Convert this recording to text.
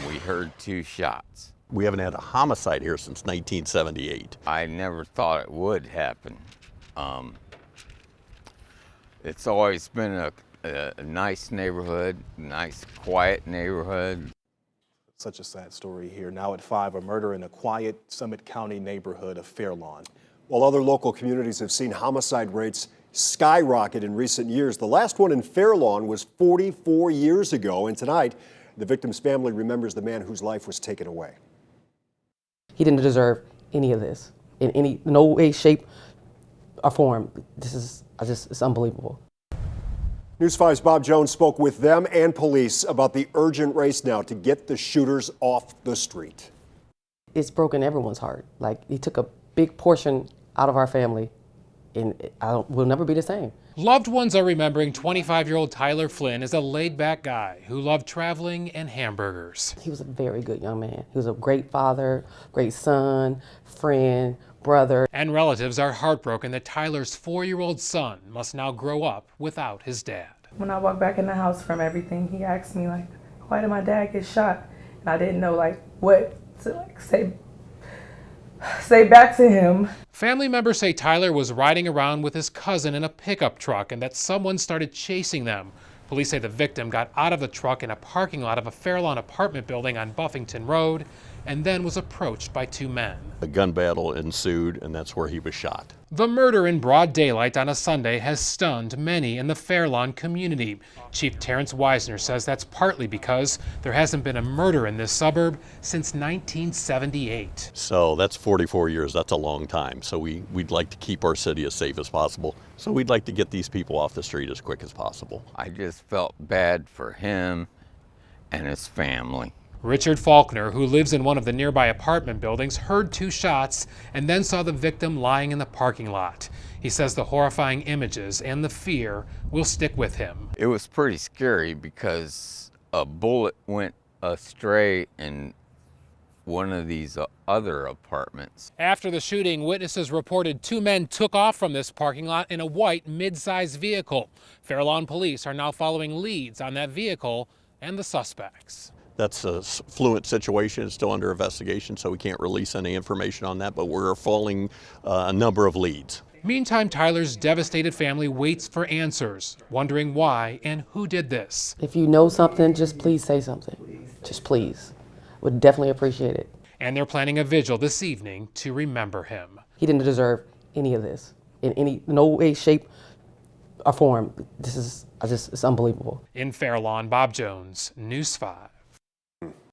We heard 2 shots. We haven't had a homicide here since 1978. I never thought it would happen. It's always been a nice neighborhood, nice, quiet neighborhood. Such a sad story here. Now at 5, a murder in a quiet Summit County neighborhood of Fairlawn. While other local communities have seen homicide rates skyrocket in recent years, the last one in Fairlawn was 44 years ago, and tonight, the victim's family remembers the man whose life was taken away. He didn't deserve any of this in no way, shape, or form. It's unbelievable. News 5's Bob Jones spoke with them and police about the urgent race now to get the shooters off the street. It's broken everyone's heart. Like, he took a big portion out of our family, and we'll never be the same. Loved ones are remembering 25-year-old Tyler Flynn as a laid-back guy who loved traveling and hamburgers. He was a very good young man. He was a great father, great son, friend, brother. And relatives are heartbroken that Tyler's 4-year-old son must now grow up without his dad. When I walked back in the house from everything, he asked me, like, why did my dad get shot? And I didn't know, like, what to, like, say back to him. Family members say Tyler was riding around with his cousin in a pickup truck and that someone started chasing them. Police say the victim got out of the truck in a parking lot of a Fairlawn apartment building on Buffington Road and then was approached by 2 men. A gun battle ensued, and that's where he was shot. The murder in broad daylight on a Sunday has stunned many in the Fairlawn community. Chief Terrance Wisener says that's partly because there hasn't been a murder in this suburb since 1978. So that's 44 years. That's a long time. So we'd like to keep our city as safe as possible. So we'd like to get these people off the street as quick as possible. I just felt bad for him and his family. Richard Faulkner, who lives in one of the nearby apartment buildings, heard 2 shots and then saw the victim lying in the parking lot. He says the horrifying images and the fear will stick with him. It was pretty scary because a bullet went astray in one of these other apartments. After the shooting, witnesses reported 2 men took off from this parking lot in a white mid-sized vehicle. Fairlawn police are now following leads on that vehicle and the suspects. That's a fluent situation. It's still under investigation, so we can't release any information on that, but we're following a number of leads. Meantime, Tyler's devastated family waits for answers, wondering why and who did this. If you know something, just please say something. Just please. Would definitely appreciate it. And they're planning a vigil this evening to remember him. He didn't deserve any of this in no way, shape, or form. It's unbelievable. In Fairlawn, Bob Jones, News 5.